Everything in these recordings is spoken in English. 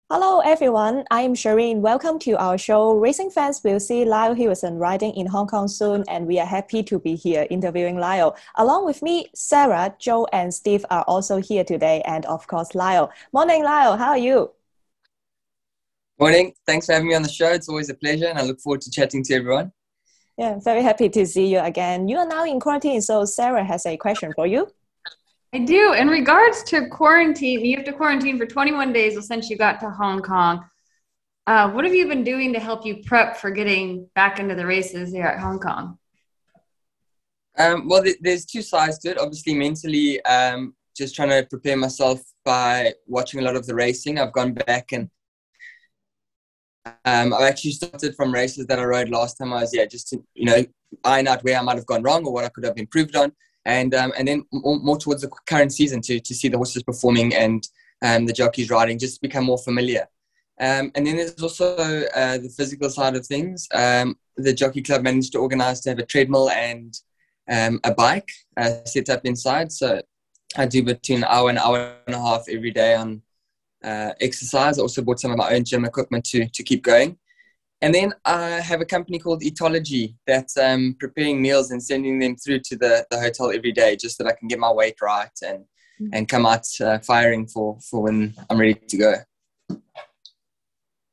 Hello everyone, I'm Shireen. Welcome to our show. Racing fans will see Lyle Hewitson riding in Hong Kong soon, and we are happy to be here interviewing Lyle. Along with me, Sarah, Joe, and Steve are also here today, and of course Lyle. Morning Lyle, how are you? Morning. Thanks for having me on the show. It's always a pleasure, and I look forward to chatting to everyone. Yeah, very happy to see you again. You are now in quarantine, so Sarah has a question for you. I do. In regards to quarantine, you have to quarantine for 21 days since you got to Hong Kong. What have you been doing to help you prep for getting back into the races here at Hong Kong? Well, there's two sides to it. Obviously, mentally, just trying to prepare myself by watching a lot of the racing. I've gone back and I've actually started from races that I rode last time I was here, just to, iron out where I might have gone wrong or what I could have improved on. And then more towards the current season to see the horses performing and the jockeys riding, just to become more familiar. And then there's also the physical side of things. The jockey club managed to organise to have a treadmill and a bike set up inside. So I do between an hour and a half every day on exercise. I also bought some of my own gym equipment to keep going. And then I have a company called Etology that's preparing meals and sending them through to the hotel every day, just so that I can get my weight right and come out firing for when I'm ready to go.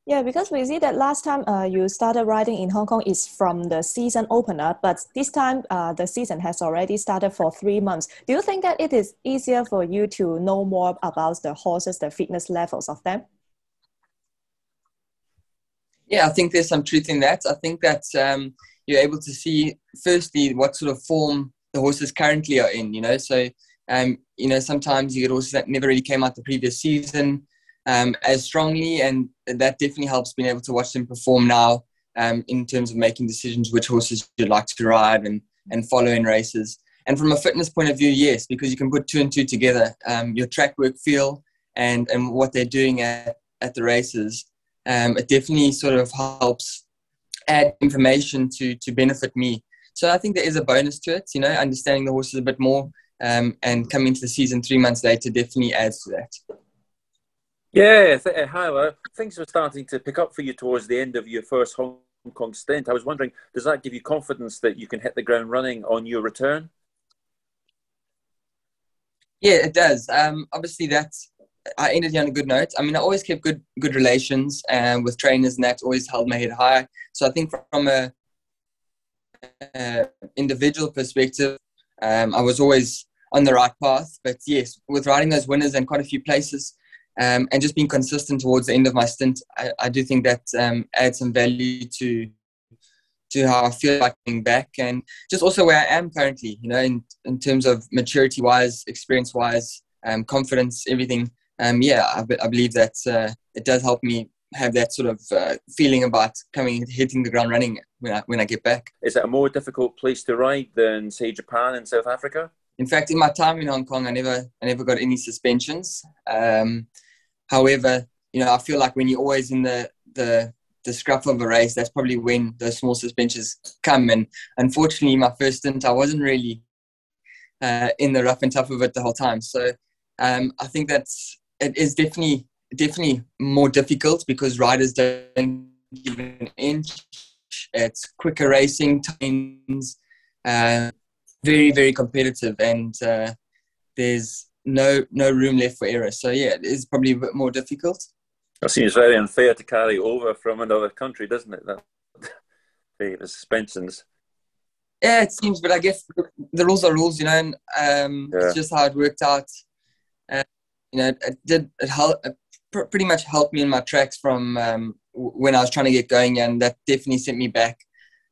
Yeah, because we see that last time you started riding in Hong Kong is from the season opener, but this time the season has already started for 3 months. Do you think that it is easier for you to know more about the horses, the fitness levels of them? Yeah, I think there's some truth in that. I think that you're able to see, firstly, what sort of form the horses currently are in, So, sometimes you get horses that never really came out the previous season as strongly, and that definitely helps being able to watch them perform now in terms of making decisions which horses you'd like to ride and follow in races. And from a fitness point of view, yes, because you can put two and two together, your track work feel and what they're doing at the races. It definitely sort of helps add information to benefit me. So I think there is a bonus to it, understanding the horses a bit more and coming to the season 3 months later definitely adds to that. Yeah, hi, things were starting to pick up for you towards the end of your first Hong Kong stint. I was wondering, does that give you confidence that you can hit the ground running on your return? Yeah, it does. Obviously, I ended on a good note. I mean, I always kept good relations with trainers, and that always held my head high. So I think from a individual perspective, I was always on the right path. But yes, with riding those winners and quite a few places, and just being consistent towards the end of my stint, I do think that adds some value to how I feel like being back, and just also where I am currently, in terms of maturity-wise, experience-wise, confidence, everything. I believe that it does help me have that sort of feeling about hitting the ground running when I get back. Is it a more difficult place to ride than, say, Japan and South Africa? In fact, in my time in Hong Kong, I never got any suspensions. However, I feel like when you're always in the scruff of a race, that's probably when those small suspensions come. And unfortunately, my first stint, I wasn't really in the rough and tough of it the whole time. So I think it is definitely more difficult because riders don't give an inch. It's quicker racing times, very, very competitive, and there's no room left for error. So yeah, it is probably a bit more difficult. It seems very unfair to carry over from another country, doesn't it? The suspensions. Yeah, it seems, but I guess the rules are rules, and it's just how it worked out. It pretty much helped me in my tracks from when I was trying to get going, and that definitely sent me back.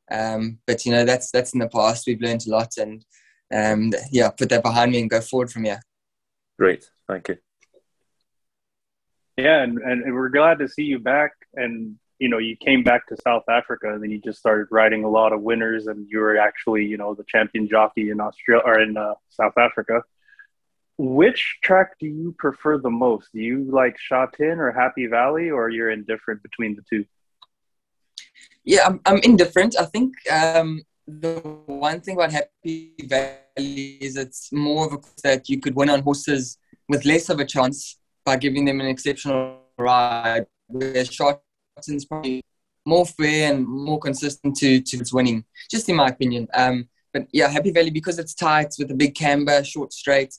But that's in the past. We've learned a lot, and put that behind me and go forward from here. Great, thank you. Yeah, and we're glad to see you back. And you came back to South Africa, and then you just started riding a lot of winners, and you were actually the champion jockey in Australia or in South Africa. Which track do you prefer the most? Do you like Sha Tin or Happy Valley, or you're indifferent between the two? Yeah, I'm indifferent. I think the one thing about Happy Valley is it's more of a course that you could win on horses with less of a chance by giving them an exceptional ride, where Sharpton's probably more fair and more consistent to its winning, just in my opinion. But yeah, Happy Valley, because it's tight with a big camber, short straight,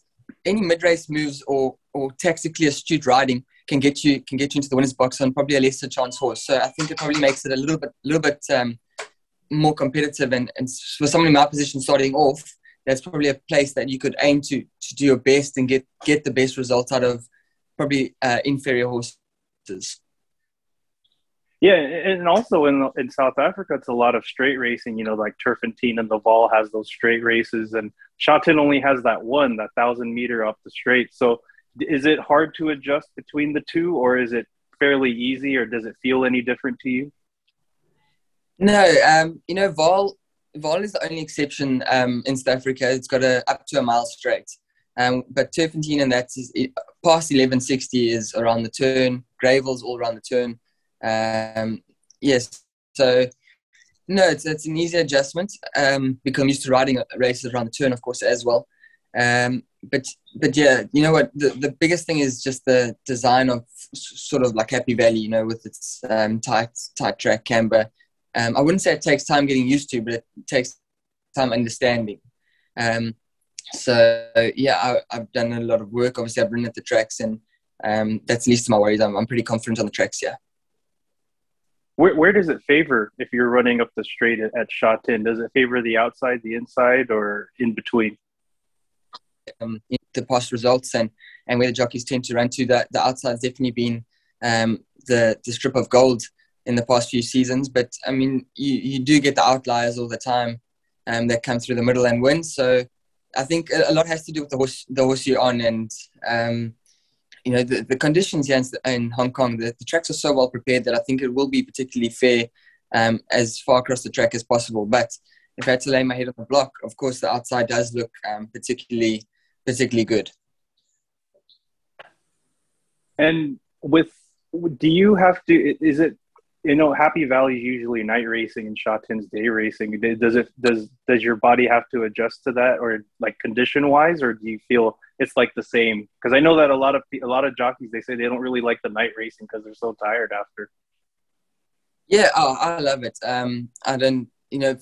any mid-race moves or tactically astute riding can get you into the winner's box on probably a lesser chance horse. So I think it probably makes it a little bit more competitive. And for someone in my position starting off, that's probably a place that you could aim to do your best and get the best results out of probably inferior horses. Yeah, and also in South Africa, it's a lot of straight racing, like Turfentine and the Val has those straight races, and Sharpton only has that 1,000 meter up the straight. So is it hard to adjust between the two, or is it fairly easy, or does it feel any different to you? No, Val is the only exception in South Africa. It's got up to a mile straight. But Turfentine and that is past 1160 is around the turn. Gravel's all around the turn. Yes, so no, it's an easy adjustment. Become used to riding races around the turn, of course, as well. But yeah, you know what? The biggest thing is just the design of sort of like Happy Valley, with its tight track camber. I wouldn't say it takes time getting used to, but it takes time understanding. So yeah, I've done a lot of work. Obviously, I've ridden at the tracks, and that's the least of my worries. I'm pretty confident on the tracks, yeah. Where does it favor if you're running up the straight at Sharpton? Does it favor the outside, the inside, or in between? The past results and where the jockeys tend to run to, the outside's definitely been the strip of gold in the past few seasons. But I mean, you do get the outliers all the time that come through the middle and win. So I think a lot has to do with the horse you're on, and the conditions here in Hong Kong. The tracks are so well prepared that I think it will be particularly fair as far across the track as possible. But if I had to lay my head on the block, of course, the outside does look particularly good. And do you have to? Is it? Happy Valley is usually night racing and Sharpton's day racing. Does your body have to adjust to that, or like condition wise, or do you feel it's like the same? Because I know that a lot of jockeys, they say they don't really like the night racing because they're so tired after. Yeah, I love it. I don't.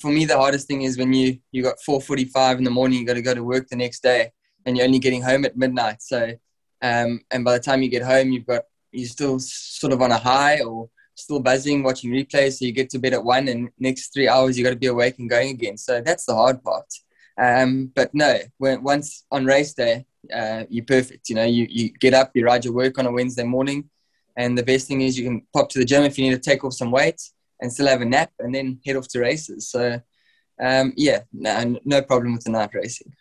For me, the hardest thing is when you got 4:45 in the morning, you got to go to work the next day, and you're only getting home at midnight. So, and by the time you get home, you're still sort of on a high or still buzzing, watching replays. So you get to bed at 1, and next 3 hours you got to be awake and going again. So that's the hard part. But no, once on race day, you're perfect. You get up, you ride your work on a Wednesday morning, and the best thing is you can pop to the gym if you need to take off some weight and still have a nap, and then head off to races. So yeah, no problem with the night racing.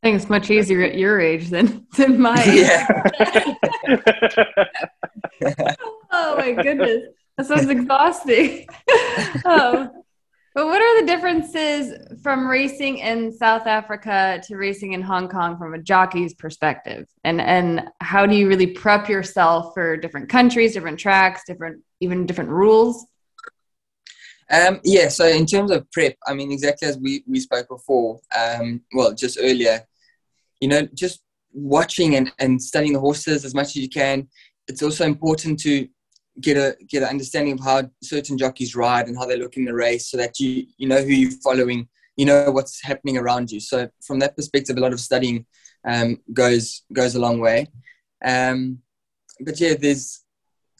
I think it's much easier at your age than my age. Yeah. Oh my goodness, that sounds exhausting. But what are the differences from racing in South Africa to racing in Hong Kong from a jockey's perspective? And how do you really prep yourself for different countries, different tracks, even different rules? Yeah, so in terms of prep, I mean, exactly as we spoke before, just earlier, just watching and studying the horses as much as you can. It's also important to get an understanding of how certain jockeys ride and how they look in the race, so that you know who you're following, what's happening around you. So from that perspective, a lot of studying goes a long way. But yeah, there's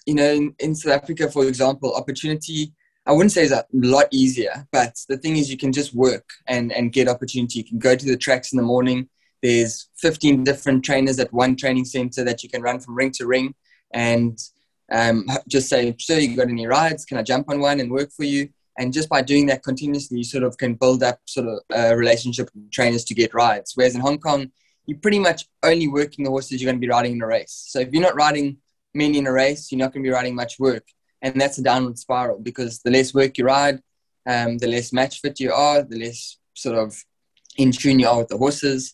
in South Africa, for example, opportunity, I wouldn't say is a lot easier, but the thing is you can just work and get opportunity. You can go to the tracks in the morning. There's 15 different trainers at one training center that you can run from ring to ring, and just say, sir, you got any rides? Can I jump on one and work for you? And just by doing that continuously, you sort of can build up sort of a relationship with trainers to get rides. Whereas in Hong Kong, you're pretty much only working the horses you're going to be riding in a race. So if you're not riding many in a race, you're not going to be riding much work. And that's a downward spiral, because the less work you ride, the less match fit you are, the less sort of in tune you are with the horses.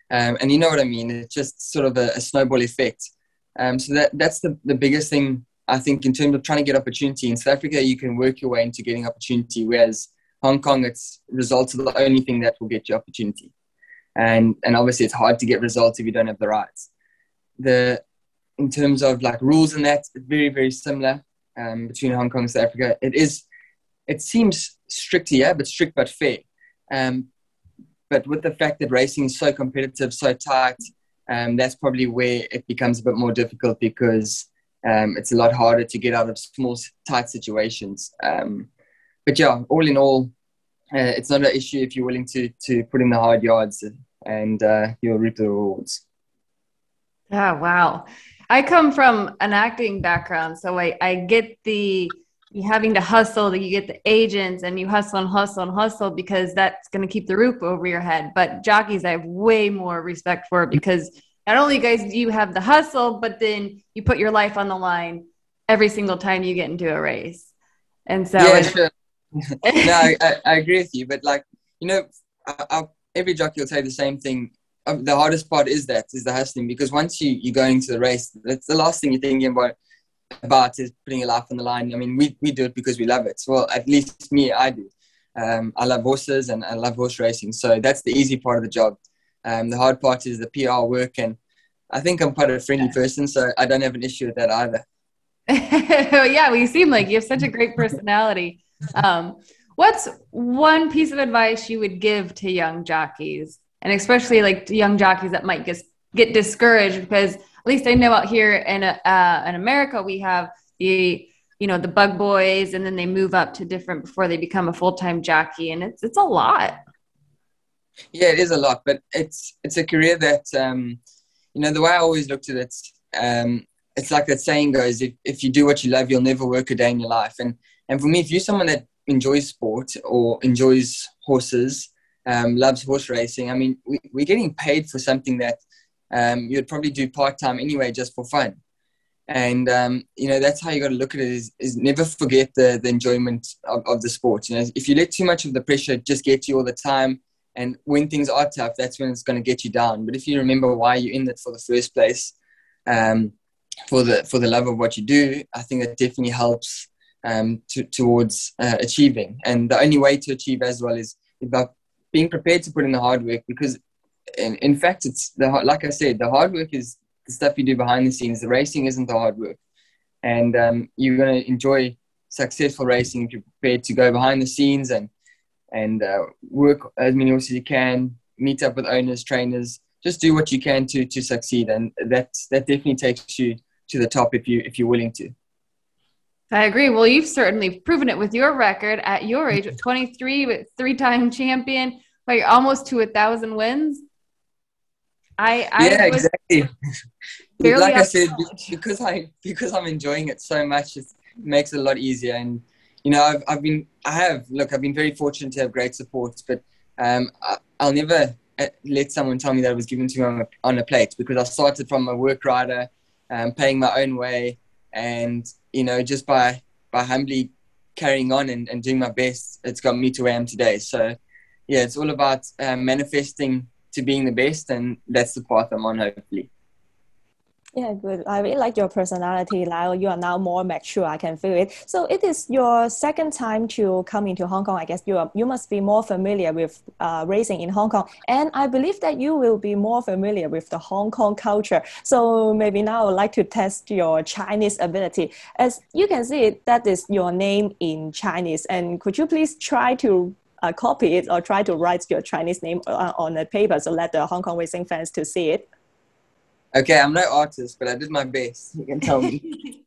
And you know what I mean? It's just sort of a snowball effect. So that's the biggest thing, I think, in terms of trying to get opportunity. In South Africa, you can work your way into getting opportunity, whereas Hong Kong, it's results are the only thing that will get you opportunity. And obviously, it's hard to get results if you don't have the rides. The in terms of like rules and that, it's very, very similar between Hong Kong and South Africa. It seems strict here, but strict but fair. But with the fact that racing is so competitive, so tight, that's probably where it becomes a bit more difficult, because it's a lot harder to get out of small, tight situations. But yeah, all in all, it's not an issue if you're willing to put in the hard yards, and you'll reap the rewards. Yeah, wow. I come from an acting background, so I get you having to hustle, you get the agents, and you hustle and hustle and hustle, because that's going to keep the roof over your head. But jockeys, I have way more respect for, because not only guys do you have the hustle, but then you put your life on the line every single time you get into a race. And so yeah, sure. No, I agree with you, but like, you know, every jockey will say the same thing. The hardest part is the hustling, because once you go into the race, that's the last thing you're thinking about is putting your life on the line. I mean, we do it because we love it. Well, at least me, I do. I love horses and I love horse racing, so that's the easy part of the job. The hard part is the PR work, and I think I'm quite a friendly person, so I don't have an issue with that either. Yeah, well, you seem like you have such a great personality. What's one piece of advice you would give to young jockeys, and especially like to young jockeys that might get discouraged? Because at least I know out here in America, we have the bug boys, and then they move up to different before they become a full-time jockey, and it's a lot. Yeah, it is a lot, but it's a career that the way I always looked at it, it's like that saying goes: if you do what you love, you'll never work a day in your life. And for me, if you're someone that enjoys sport or enjoys horses, loves horse racing, I mean, we're getting paid for something that you'd probably do part-time anyway, just for fun. And, that's how you got to look at it, is never forget the enjoyment of the sport. You know, if you let too much of the pressure just get you all the time, and when things are tough, that's when it's going to get you down. But if you remember why you're in it for the first place, for the love of what you do, I think that definitely helps towards achieving. And the only way to achieve as well is about being prepared to put in the hard work, because in fact, like I said, the hard work is the stuff you do behind the scenes. The racing isn't the hard work. And you're going to enjoy successful racing if you're prepared to go behind the scenes and work as many horses as you can, meet up with owners, trainers, just do what you can to succeed. And that definitely takes you to the top if you're willing to. I agree. Well, you've certainly proven it with your record at your age, at 23, with 3-time champion, but you're almost to 1,000 wins. Exactly. Like I said, because I'm enjoying it so much, it makes it a lot easier. And I've been very fortunate to have great support, but I'll never let someone tell me that it was given to me on a plate, because I started from a work rider, paying my own way, and just by humbly carrying on and doing my best, it's got me to where I am today. So yeah, it's all about manifesting to being the best, and that's the path I'm on, hopefully. Yeah, good. I really like your personality, Lyle. You are now more mature. I can feel it. So it is your second time to come into Hong Kong. I guess you must be more familiar with racing in Hong Kong. And I believe that you will be more familiar with the Hong Kong culture. So maybe now I would like to test your Chinese ability. As you can see, that is your name in Chinese. And could you please try to copy it or try to write your Chinese name on the paper, so let the Hong Kong racing fans to see it? Okay, I'm no artist, but I did my best. You can tell me.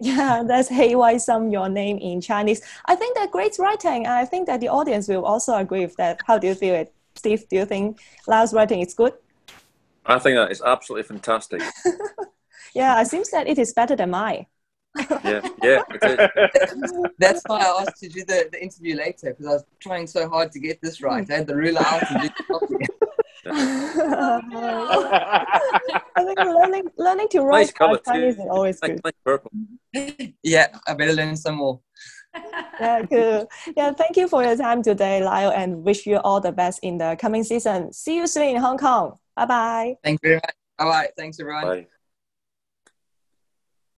Yeah, that's Hei Wai Sum, your name in Chinese. I think that great writing. I think that the audience will also agree with that. How do you feel it? Steve, do you think Lyle's writing is good? I think that is absolutely fantastic. Yeah, it seems that it is better than mine. Yeah, it is. That's why I asked to do the interview later, because I was trying so hard to get this right. I had the ruler out and did the copy. I think learning to write Chinese is always good. Like purple. Yeah, I better learn some more. Yeah, good. Yeah, thank you for your time today, Lyle, and wish you all the best in the coming season. See you soon in Hong Kong. Bye-bye. Thank you very much. All right, thanks everyone. Bye.